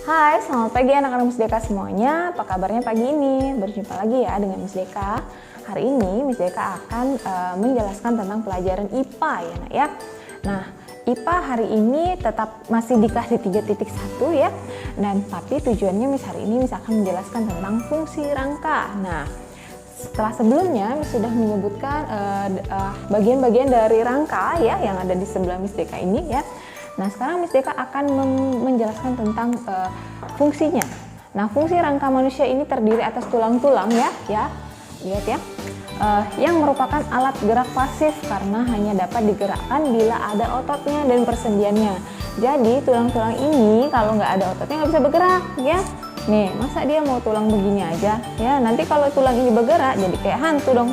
Hai, selamat pagi anak-anak Miss Deka semuanya. Apa kabarnya pagi ini? Berjumpa lagi ya dengan Miss Deka. Hari ini Miss Deka akan menjelaskan tentang pelajaran IPA ya nak ya. Nah, IPA hari ini tetap masih dikasih 3.1 ya. Dan tapi tujuannya Miss hari ini Miss akan menjelaskan tentang fungsi rangka. Nah, setelah sebelumnya Miss sudah menyebutkan bagian-bagian dari rangka ya yang ada di sebelah Miss Deka ini ya. Nah, sekarang Miss Deka akan menjelaskan tentang fungsinya. Nah, fungsi rangka manusia ini terdiri atas tulang-tulang ya, lihat ya, yang merupakan alat gerak pasif karena hanya dapat digerakkan bila ada ototnya dan persendiannya. Jadi tulang-tulang ini kalau nggak ada ototnya nggak bisa bergerak ya. Nih, masa dia mau tulang begini aja ya? Nanti kalau tulang ini bergerak jadi kayak hantu dong.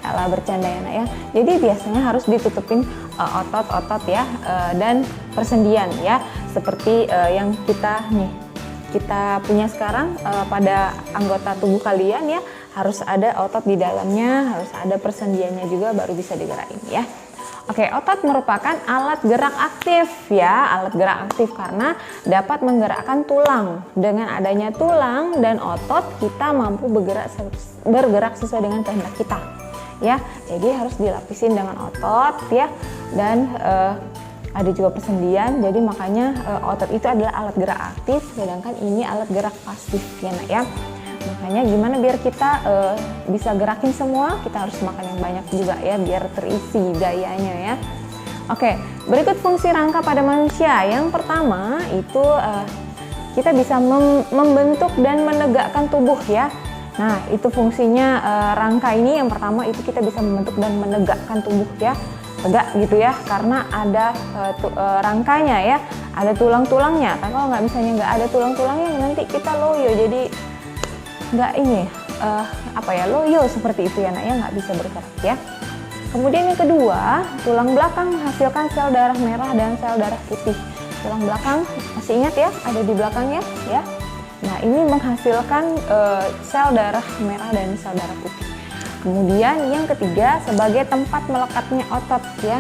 Kalah bercanda ya nak ya. Jadi biasanya harus ditutupin otot-otot ya dan persendian ya. Seperti yang kita punya sekarang pada anggota tubuh kalian ya, harus ada otot di dalamnya, harus ada persendiannya juga baru bisa digerakin ya. Oke, otot merupakan alat gerak aktif ya, alat gerak aktif karena dapat menggerakkan tulang. Dengan adanya tulang dan otot kita mampu bergerak sesuai dengan kehendak kita ya. Jadi harus dilapisin dengan otot ya, dan ada juga persendian. Jadi makanya otot itu adalah alat gerak aktif, sedangkan ini alat gerak pasif ya nak ya. Makanya gimana biar kita bisa gerakin semua, kita harus makan yang banyak juga ya biar terisi dayanya ya. Oke, berikut fungsi rangka pada manusia. Yang pertama itu kita bisa membentuk dan menegakkan tubuh ya. Nah, itu fungsinya rangka ini. Yang pertama itu kita bisa membentuk dan menegakkan tubuh ya, tegak gitu ya, karena ada rangkanya ya, ada tulang-tulangnya. Tapi kalau nggak ada tulang-tulangnya nanti kita loyo, jadi nggak loyo seperti itu ya nak ya, nggak bisa bergerak ya. Kemudian yang kedua, tulang belakang menghasilkan sel darah merah dan sel darah putih. Tulang belakang masih ingat ya, ada di belakangnya ya. Nah, ini menghasilkan sel darah merah dan sel darah putih. Kemudian yang ketiga, sebagai tempat melekatnya otot ya,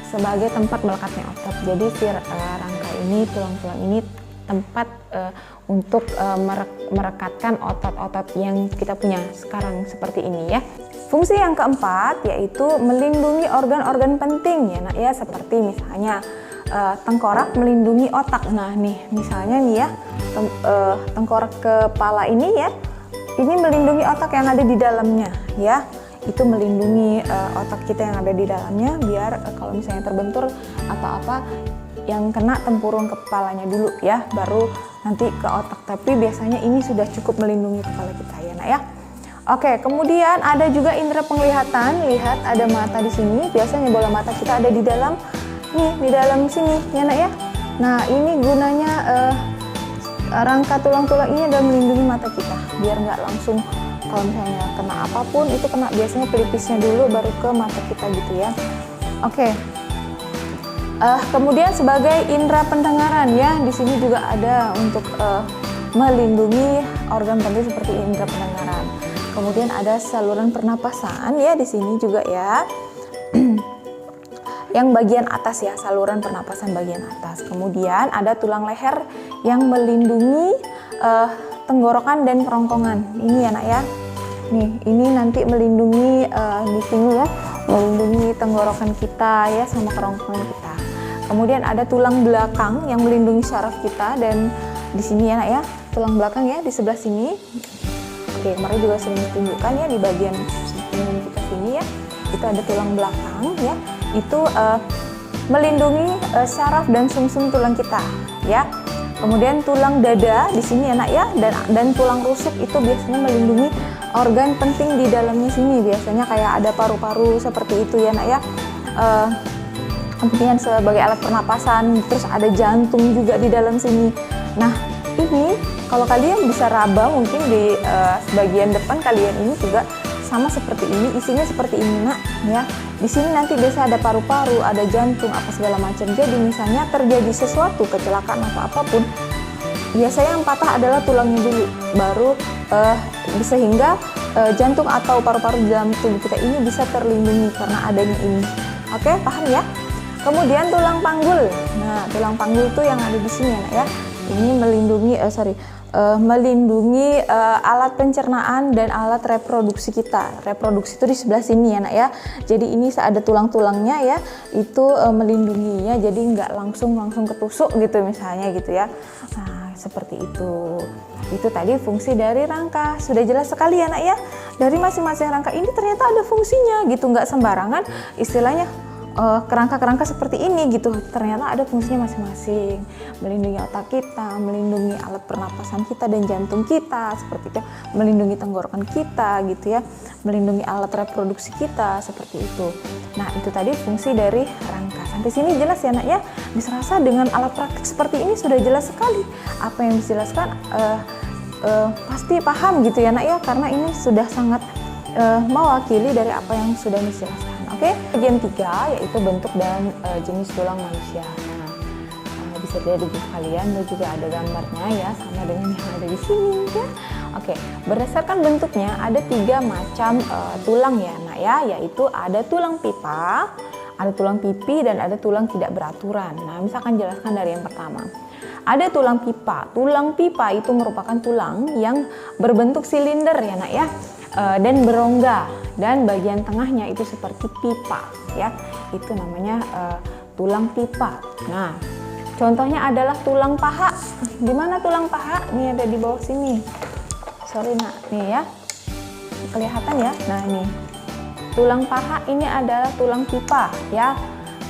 sebagai tempat melekatnya otot. Jadi si rangka ini, tulang-tulang ini tempat untuk merekatkan otot-otot yang kita punya sekarang seperti ini ya. Fungsi yang keempat yaitu melindungi organ-organ penting ya nak ya, seperti misalnya tengkorak melindungi otak. Nah nih misalnya nih ya, tengkorak kepala ini ya, ini melindungi otak yang ada di dalamnya ya. Itu melindungi otak kita yang ada di dalamnya biar kalau misalnya terbentur atau apa yang kena tempurung kepalanya dulu ya, baru nanti ke otak. Tapi biasanya ini sudah cukup melindungi kepala kita ya nak ya. Oke, kemudian ada juga indera penglihatan. Lihat ada mata di sini. Biasanya bola mata kita ada di dalam nih, di dalam sini ya nak ya. Nah ini gunanya rangka tulang-tulang ini adalah melindungi mata kita biar nggak langsung kalau misalnya kena apapun itu kena biasanya pelipisnya dulu baru ke mata kita gitu ya. Oke. Kemudian sebagai indera pendengaran ya, di sini juga ada untuk melindungi organ penting seperti indera pendengaran. Kemudian ada saluran pernapasan ya di sini juga ya. Yang bagian atas ya, saluran pernapasan bagian atas. Kemudian ada tulang leher yang melindungi tenggorokan dan kerongkongan. Ini ya nak ya. Nih, ini nanti melindungi di sini ya, melindungi tenggorokan kita ya sama kerongkongan kita. Kemudian ada tulang belakang yang melindungi syaraf kita, dan di sini ya nak ya, tulang belakang ya di sebelah sini. Oke, kemarin juga sering ditunjukkan ya di bagian punggung kita sini ya. Itu ada tulang belakang ya. Itu melindungi syaraf dan sumsum tulang kita ya. Kemudian tulang dada di sini ya nak ya, dan tulang rusuk itu biasanya melindungi organ penting di dalamnya sini. Biasanya kayak ada paru-paru seperti itu ya nak ya. Kemudian sebagai alat pernapasan, terus ada jantung juga di dalam sini. Nah ini kalau kalian bisa raba mungkin di bagian depan kalian ini juga sama seperti ini, isinya seperti ini nak ya. Di sini nanti biasa ada paru-paru, ada jantung, apa segala macam. Jadi misalnya terjadi sesuatu kecelakaan atau apapun, biasanya yang patah adalah tulangnya dulu, baru sehingga jantung atau paru-paru di dalam tubuh kita ini bisa terlindungi karena adanya ini. Oke, paham ya? Kemudian tulang panggul. Nah, tulang panggul itu yang ada di sini ya, Ini melindungi alat pencernaan dan alat reproduksi kita. Reproduksi itu di sebelah sini ya nak ya. Jadi ini ada tulang-tulangnya ya, itu melindunginya. Jadi nggak langsung ketusuk gitu misalnya gitu ya. Nah seperti itu. Itu tadi fungsi dari rangka. Sudah jelas sekali ya nak ya. Dari masing-masing rangka ini ternyata ada fungsinya gitu. Nggak sembarangan istilahnya. Kerangka-kerangka seperti ini gitu, ternyata ada fungsinya masing-masing, melindungi otak kita, melindungi alat pernapasan kita dan jantung kita seperti itu, melindungi tenggorokan kita gitu ya, melindungi alat reproduksi kita seperti itu. Nah itu tadi fungsi dari rangka. Sampai sini jelas ya nak ya. Bisa rasa dengan alat praktik seperti ini sudah jelas sekali apa yang dijelaskan, pasti paham gitu ya nak ya, karena ini sudah sangat mewakili dari apa yang sudah dijelaskan. Oke, bagian 3 yaitu bentuk dan jenis tulang manusia. Nah, bisa dilihat di buku kalian, dan juga ada gambarnya ya, sama dengan yang ada di sini ya. Oke, berdasarkan bentuknya ada 3 macam tulang ya, nak ya, yaitu ada tulang pipa, ada tulang pipi, dan ada tulang tidak beraturan. Nah, misalkan jelaskan dari yang pertama. Ada tulang pipa. Tulang pipa itu merupakan tulang yang berbentuk silinder ya, nak ya. Dan berongga, dan bagian tengahnya itu seperti pipa ya, itu namanya tulang pipa. Nah contohnya adalah tulang paha. Di mana tulang paha? Ini ada di bawah sini, sorry nak, nih ya, kelihatan ya. Nah ini tulang paha, ini adalah tulang pipa ya.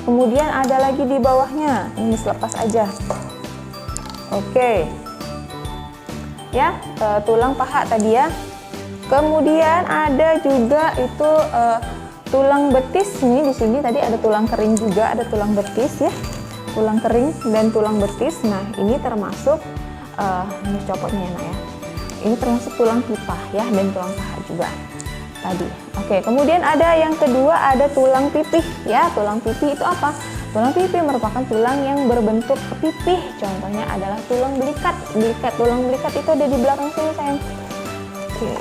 Kemudian ada lagi di bawahnya, ini selepas aja. Oke ya, tulang paha tadi ya. Kemudian ada juga itu tulang betis. Nih di sini tadi ada tulang kering juga, ada tulang betis ya, tulang kering dan tulang betis. Nah ini termasuk ini copotnya ya, ya. Ini termasuk tulang pipa ya, dan tulang paha juga tadi. Oke, kemudian ada yang kedua, ada tulang pipih ya. Tulang pipih itu apa? Tulang pipih merupakan tulang yang berbentuk pipih. Contohnya adalah tulang belikat. Tulang belikat itu ada di belakang sini sayang. Oke.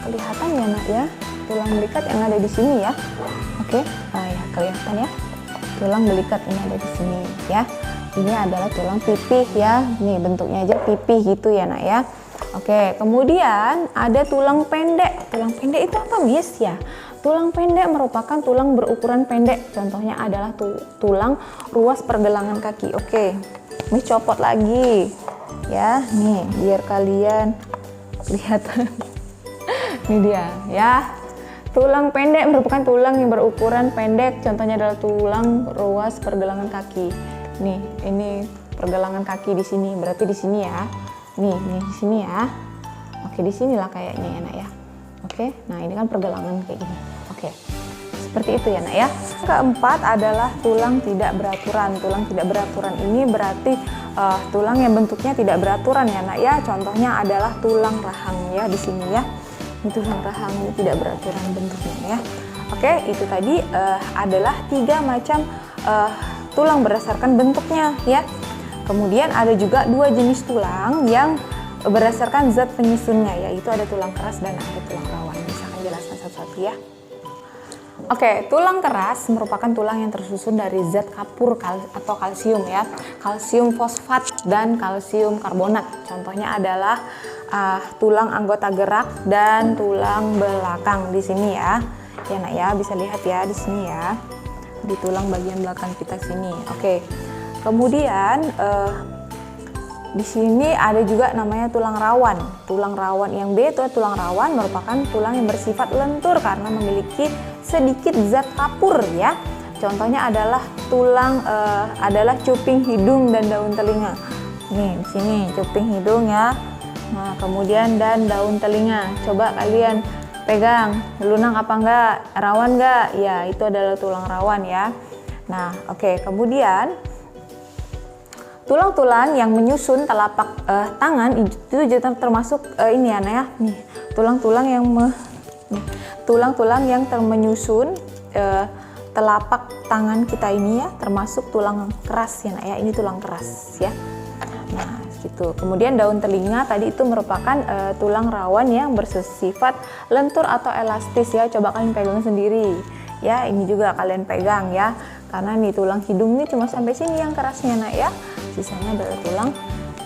Kelihatan ya nak ya, tulang belikat yang ada di sini ya. Oke, ya kelihatan ya, tulang belikat ini ada di sini ya. Ini adalah tulang pipih ya, nih bentuknya aja pipih gitu ya nak ya. Oke, kemudian ada tulang pendek. Tulang pendek itu apa Miss ya? Tulang pendek merupakan tulang berukuran pendek. Contohnya adalah tulang ruas pergelangan kaki. Oke, Miss copot lagi ya, nih biar kalian lihat. Ini dia ya, tulang pendek merupakan tulang yang berukuran pendek. Contohnya adalah tulang ruas pergelangan kaki. Nih, ini pergelangan kaki di sini, berarti di sini ya. Nih di sini ya. Oke, di sinilah kayaknya ya nak ya. Oke, nah ini kan pergelangan kayak gini. Oke, seperti itu ya nak ya. Keempat adalah tulang tidak beraturan. Tulang tidak beraturan ini berarti tulang yang bentuknya tidak beraturan ya nak ya. Contohnya adalah tulang rahang ya di sini ya. Itu tulang rahang ini tidak beraturan bentuknya ya. Oke, itu tadi adalah 3 macam tulang berdasarkan bentuknya ya. Kemudian ada juga 2 jenis tulang yang berdasarkan zat penyusunnya, yaitu ada tulang keras dan ada tulang rawan. Bisa akan jelaskan satu-satu ya. Oke, tulang keras merupakan tulang yang tersusun dari zat kapur atau kalsium ya, kalsium fosfat dan kalsium karbonat. Contohnya adalah tulang anggota gerak dan tulang belakang di sini ya. Ya nak ya, bisa lihat ya di sini ya, di tulang bagian belakang kita sini. Oke, kemudian di sini ada juga namanya tulang rawan. Tulang rawan yang B itu tulang rawan merupakan tulang yang bersifat lentur karena memiliki sedikit zat kapur ya. Contohnya adalah tulang adalah cuping hidung dan daun telinga. Nih di sini cuping hidung ya. Nah kemudian dan daun telinga. Coba kalian pegang, lunak apa enggak, rawan enggak? Ya itu adalah tulang rawan ya. Nah oke, kemudian tulang-tulang yang menyusun telapak tangan itu termasuk ini ya, nih tulang-tulang yang menyusun telapak tangan kita ini ya, termasuk tulang keras ya, ini tulang keras ya. Nah gitu. Kemudian daun telinga tadi itu merupakan tulang rawan yang bersifat lentur atau elastis ya. Coba kalian pegang sendiri ya, ini juga kalian pegang ya. karena nih tulang hidung ini cuma sampai sini yang kerasnya nak ya, sisanya adalah tulang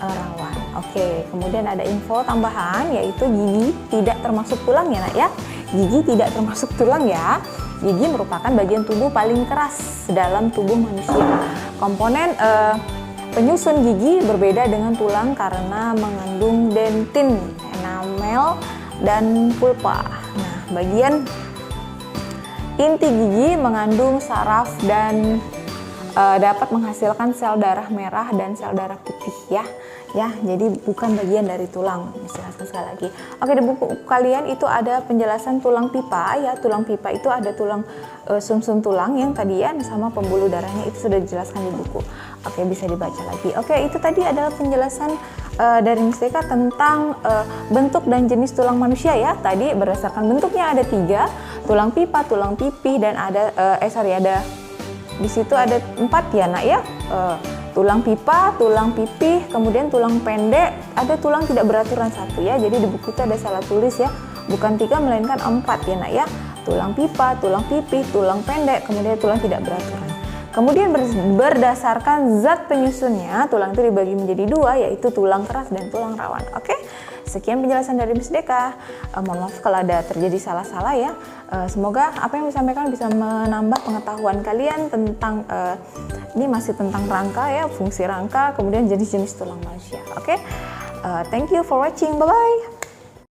rawan. Oke, kemudian ada info tambahan yaitu gigi tidak termasuk tulang ya nak ya. Gigi tidak termasuk tulang ya. Gigi merupakan bagian tubuh paling keras dalam tubuh manusia. Komponen penyusun gigi berbeda dengan tulang karena mengandung dentin, enamel, dan pulpa. Nah, bagian inti gigi mengandung saraf dan dapat menghasilkan sel darah merah dan sel darah putih ya. Jadi bukan bagian dari tulang. Jelaskan sekali lagi. Oke, di buku kalian itu ada penjelasan tulang pipa ya. Tulang pipa itu ada tulang sumsum tulang yang tadi ya sama pembuluh darahnya itu sudah dijelaskan di buku. Oke, bisa dibaca lagi. Oke, itu tadi adalah penjelasan dari Miss Deka tentang bentuk dan jenis tulang manusia ya. Tadi berdasarkan bentuknya ada 3, tulang pipa, tulang pipih, dan ada ada di situ ada 4 ya nak ya. Tulang pipa, tulang pipih, kemudian tulang pendek, ada tulang tidak beraturan 1 ya. Jadi di buku itu ada salah tulis ya, bukan 3 melainkan 4 ya nak ya. Tulang pipa, tulang pipih, tulang pendek, kemudian tulang tidak beraturan. Kemudian berdasarkan zat penyusunnya, tulang itu dibagi menjadi 2, yaitu tulang keras dan tulang rawan. Oke, sekian penjelasan dari Miss Deka. Mohon maaf kalau ada terjadi salah-salah ya. Semoga apa yang disampaikan bisa menambah pengetahuan kalian tentang ini masih tentang rangka ya, fungsi rangka, kemudian jenis-jenis tulang manusia. Oke, thank you for watching. Bye bye.